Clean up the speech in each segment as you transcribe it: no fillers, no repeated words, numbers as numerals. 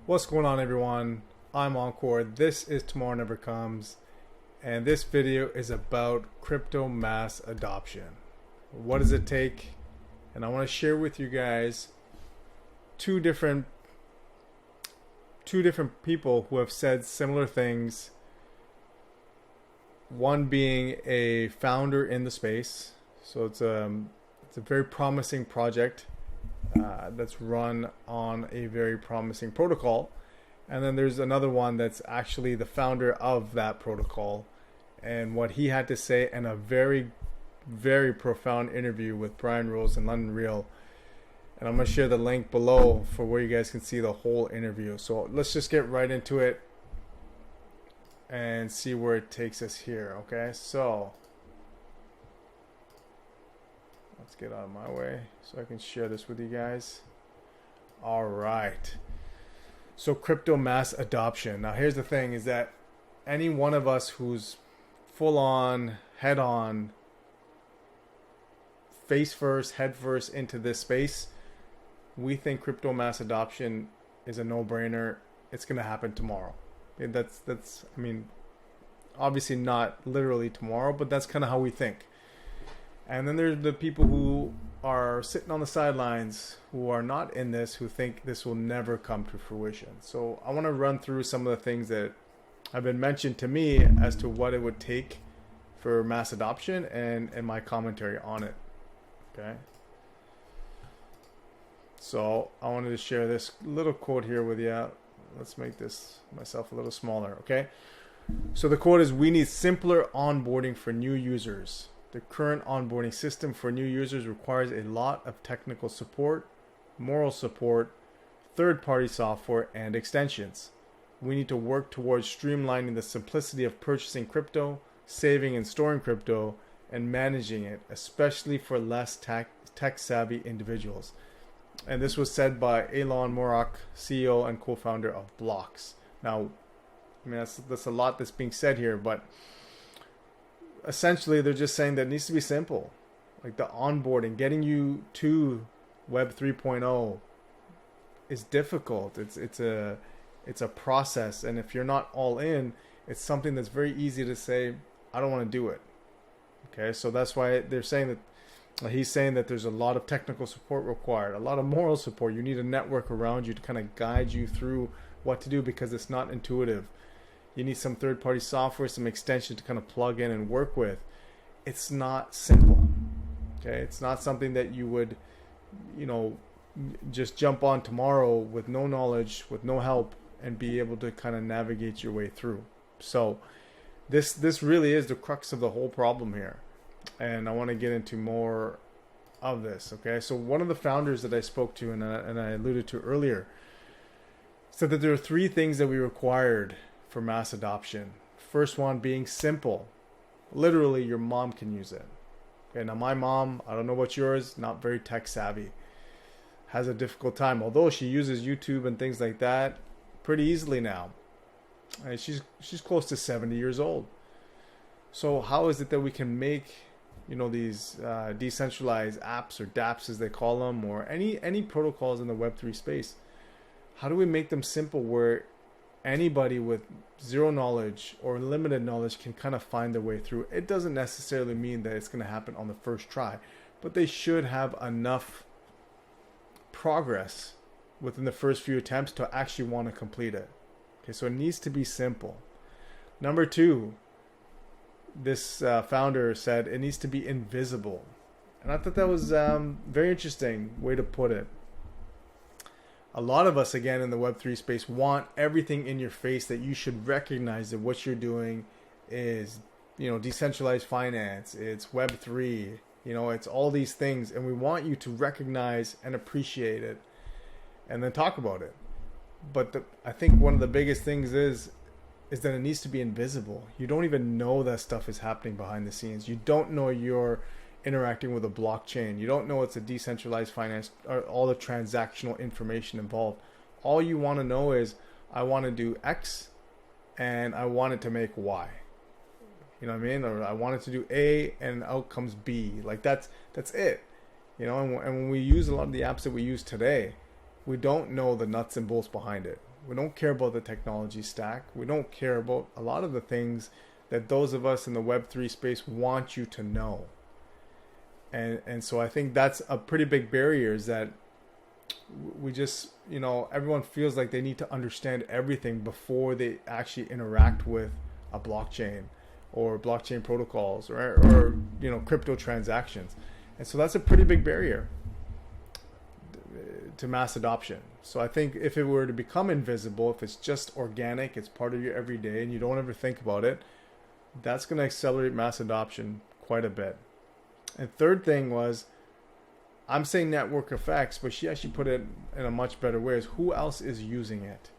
What's going on, everyone? I'm Encore. This is Tomorrow Never Comes, and this video is about crypto mass adoption. What does it take? And I want to share with you guys two different people who have said similar things. One being a founder in the space, so it's a very promising project that's run on a very promising protocol. And then there's another one that's actually the founder of that protocol, and what he had to say in a very, very profound interview with Brian Rose in London Real. And I'm going to share the link below for where you guys can see the whole interview. So let's just get right into it and see where it takes us here. Okay, so let's get out of my way so I can share this with you guys. All right. So crypto mass adoption. Now here's the thing, is that any one of us who's full on, head on, face first, head first into this space, we think crypto mass adoption is a no-brainer. It's going to happen tomorrow. That's I mean, obviously not literally tomorrow, but that's kind of how we think. And then there's the people who are sitting on the sidelines, who are not in this, who think this will never come to fruition. So I want to run through some of the things that have been mentioned to me as to what it would take for mass adoption and my commentary on it. Okay. So I wanted to share this little quote here with you. Let's make this myself a little smaller. Okay. So the quote is, "We need simpler onboarding for new users. The current onboarding system for new users requires a lot of technical support, moral support, third-party software, and extensions. We need to work towards streamlining the simplicity of purchasing crypto, saving and storing crypto, and managing it, especially for less tech-savvy individuals." And this was said by Elon Musk, CEO and co-founder of Blocks. Now, I mean, that's a lot that's being said here, but essentially they're just saying that it needs to be simple. Like the onboarding, getting you to Web 3.0 is difficult. It's a process, and if you're not all in, it's something that's very easy to say, I don't want to do it. Okay, so that's why they're saying that, he's saying that there's a lot of technical support required, a lot of moral support. You need a network around you to kind of guide you through what to do, because it's not intuitive. You need some third-party software, some extension to kind of plug in and work with. It's not simple. Okay, it's not something that you would, just jump on tomorrow with no knowledge, with no help, and be able to kind of navigate your way through. So this really is the crux of the whole problem here. And I want to get into more of this. Okay, so one of the founders that I spoke to and I alluded to earlier said that there are three things that we required for mass adoption. First one being simple. Literally, your mom can use it. Okay, now my mom, I don't know about yours, not very tech savvy, has a difficult time, although she uses YouTube and things like that pretty easily now. And she's close to 70 years old. So how is it that we can make these decentralized apps, or dApps as they call them, or any protocols in the Web3 space? How do we make them simple where anybody with zero knowledge or limited knowledge can kind of find their way through? It doesn't necessarily mean that it's going to happen on the first try, but they should have enough progress within the first few attempts to actually want to complete it. Okay, so it needs to be simple. Number two, this founder said it needs to be invisible. And I thought that was very interesting way to put it. A lot of us, again, in the Web3 space, want everything in your face, that you should recognize that what you're doing is, decentralized finance, it's Web3, it's all these things. And we want you to recognize and appreciate it and then talk about it. But I think one of the biggest things is that it needs to be invisible. You don't even know that stuff is happening behind the scenes. You don't know you're interacting with a blockchain. You don't know it's a decentralized finance, or all the transactional information involved. All you want to know is, I want to do X and I want it to make Y. You know what I mean? Or I want it to do A and out comes B. Like that's it. And when we use a lot of the apps that we use today, we don't know the nuts and bolts behind it. We don't care about the technology stack. We don't care about a lot of the things that those of us in the Web3 space want you to know. And so I think that's a pretty big barrier, is that we just, everyone feels like they need to understand everything before they actually interact with a blockchain or blockchain protocols or crypto transactions. And so that's a pretty big barrier to mass adoption. So I think if it were to become invisible, if it's just organic, it's part of your everyday and you don't ever think about it, that's going to accelerate mass adoption quite a bit. And third thing was, I'm saying network effects, but she actually put it in a much better way, is who else is using it.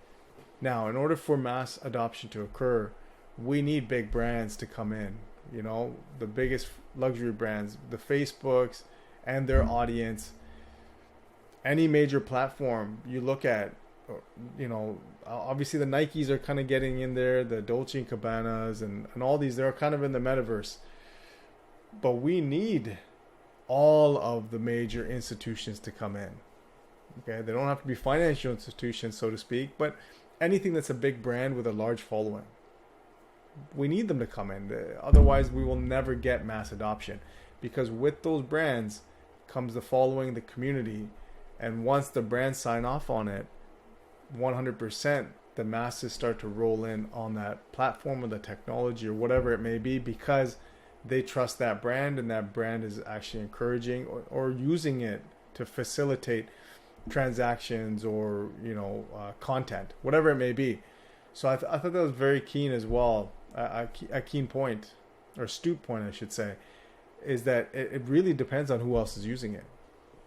Now, in order for mass adoption to occur, we need big brands to come in, the biggest luxury brands, the Facebooks and their audience. Any major platform you look at, obviously the Nikes are kind of getting in there, the Dolce & Gabbanas and all these, they're kind of in the metaverse. But we need all of the major institutions to come in. Okay, they don't have to be financial institutions, so to speak, but anything that's a big brand with a large following. We need them to come in. Otherwise, we will never get mass adoption, because with those brands comes the following, the community. And once the brands sign off on it, 100%, the masses start to roll in on that platform or the technology or whatever it may be, because they trust that brand, and that brand is actually encouraging or using it to facilitate transactions or content, whatever it may be. So I thought that was very keen as well. A keen point, or astute point I should say, is that it really depends on who else is using it.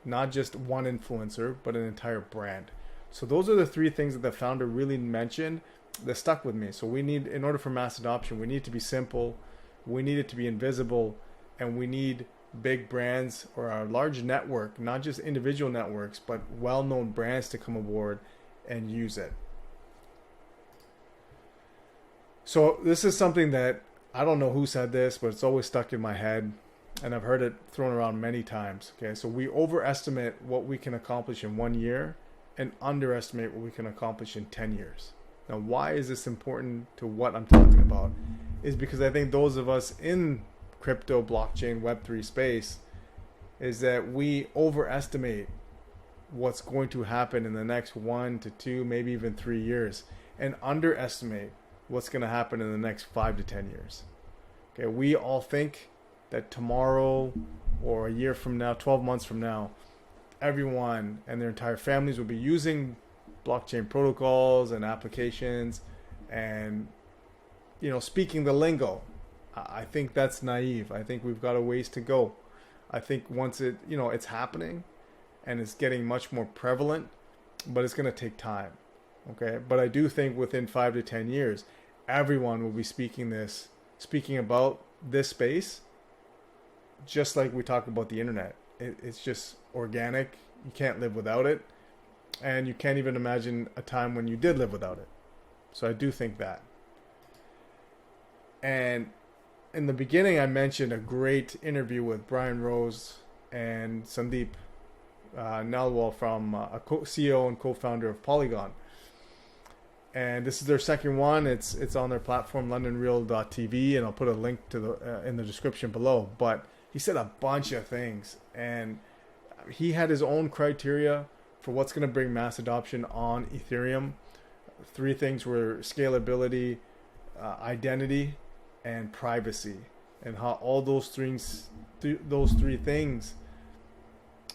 Not just one influencer, but an entire brand. So those are the three things that the founder really mentioned that stuck with me. So we need, in order for mass adoption, we need to be simple, we need it to be invisible, and we need big brands or a large network, not just individual networks, but well-known brands to come aboard and use it. So this is something that I don't know who said this, but it's always stuck in my head, and I've heard it thrown around many times. Okay, so we overestimate what we can accomplish in 1 year and underestimate what we can accomplish in 10 years. Now, why is this important to what I'm talking about? Is because I think those of us in crypto, blockchain, Web3 space, is that we overestimate what's going to happen in the next 1 to 2, maybe even 3 years, and underestimate what's going to happen in the next 5 to 10 years. Okay, we all think that tomorrow or a year from now, 12 months from now, everyone and their entire families will be using blockchain protocols and applications and speaking the lingo. I think that's naive. I think we've got a ways to go. I think once it's happening and it's getting much more prevalent, but it's going to take time. Okay, but I do think within 5 to 10 years, everyone will be speaking about this space, just like we talk about the internet. It's just organic. You can't live without it, and you can't even imagine a time when you did live without it. So I do think that. And in the beginning, I mentioned a great interview with Brian Rose and Sandeep Nailwal from CEO and co-founder of Polygon. And this is their second one. It's on their platform, londonreal.tv, and I'll put a link to the in the description below. But he said a bunch of things, and he had his own criteria for what's going to bring mass adoption on Ethereum. 3 things were scalability, identity, and privacy, and how all those three things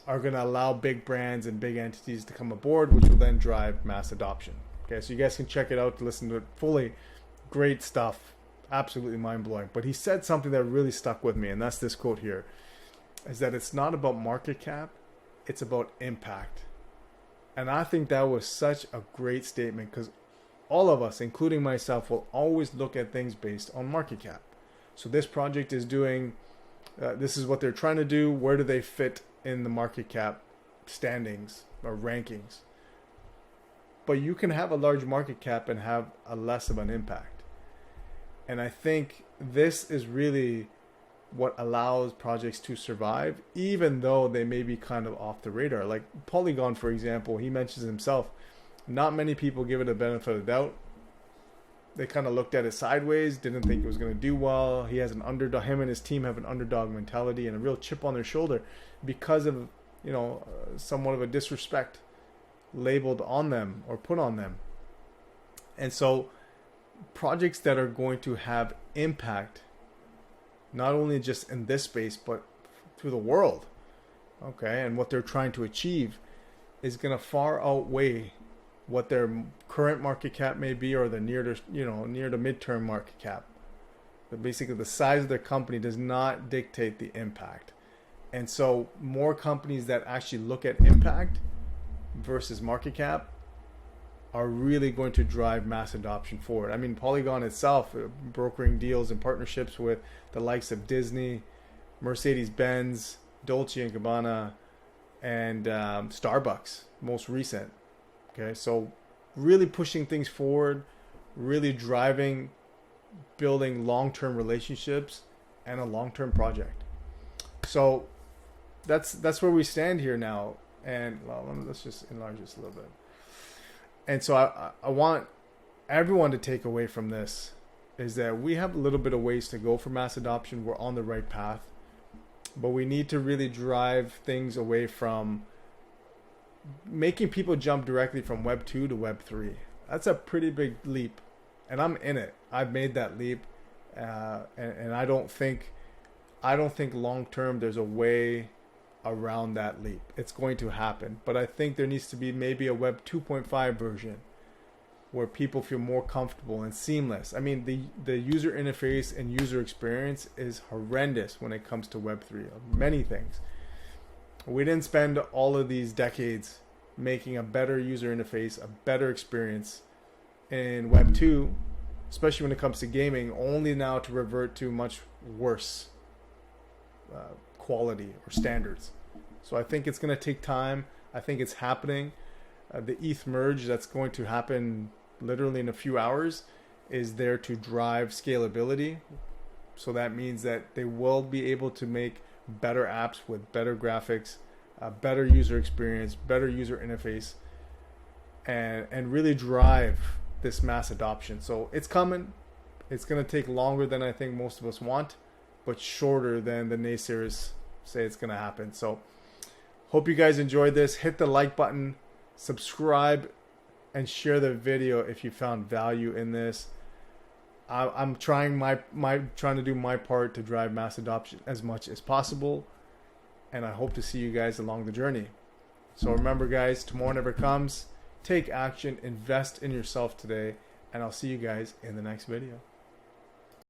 are going to allow big brands and big entities to come aboard, which will then drive mass adoption. Okay, so you guys can check it out to listen to it fully. Great stuff. Absolutely mind-blowing. But he said something that really stuck with me, and that's this quote here, is that it's not about market cap, it's about impact. And I think that was such a great statement, because all of us, including myself, will always look at things based on market cap. So this project is doing, this is what they're trying to do. Where do they fit in the market cap standings or rankings? But you can have a large market cap and have a less of an impact. And I think this is really what allows projects to survive, even though they may be kind of off the radar. Like Polygon, for example, he mentions himself, Not many people give it a benefit of the doubt. They kind of looked at it sideways, didn't think it was going to do well. He has an underdog. Him and his team have an underdog mentality and a real chip on their shoulder because of, somewhat of a disrespect labeled on them or put on them. And so projects that are going to have impact, not only just in this space, but through the world, okay, and what they're trying to achieve is going to far outweigh what their current market cap may be, or the near to midterm market cap. But basically, the size of their company does not dictate the impact. And so more companies that actually look at impact versus market cap are really going to drive mass adoption forward. I mean, Polygon itself, brokering deals and partnerships with the likes of Disney, Mercedes-Benz, Dolce & Gabbana, and Starbucks, most recent. Okay, so really pushing things forward, really driving, building long-term relationships and a long-term project. So that's where we stand here now. And let's just enlarge this a little bit. And so I want everyone to take away from this is that we have a little bit of ways to go for mass adoption. We're on the right path, but we need to really drive things away from making people jump directly from Web 2 to Web 3. That's a pretty big leap, and I'm in it. I've made that leap, and I don't think long term there's a way around that leap. It's going to happen, but I think there needs to be maybe a Web 2.5 version where people feel more comfortable and seamless. I mean, the user interface and user experience is horrendous when it comes to Web 3. Many things. We didn't spend all of these decades making a better user interface, a better experience in Web 2, especially when it comes to gaming, only now to revert to much worse quality or standards. So I think it's going to take time. I think it's happening. The ETH merge that's going to happen literally in a few hours is there to drive scalability. So that means that they will be able to make better apps with better graphics, better user experience, better user interface, and really drive this mass adoption. So it's coming. It's going to take longer than I think most of us want, but shorter than the naysayers say it's going to happen. So hope you guys enjoyed this. Hit the like button, subscribe, and share the video if you found value in this. I'm trying trying to do my part to drive mass adoption as much as possible, and I hope to see you guys along the journey. So remember, guys, tomorrow never comes. Take action, invest in yourself today, and I'll see you guys in the next video.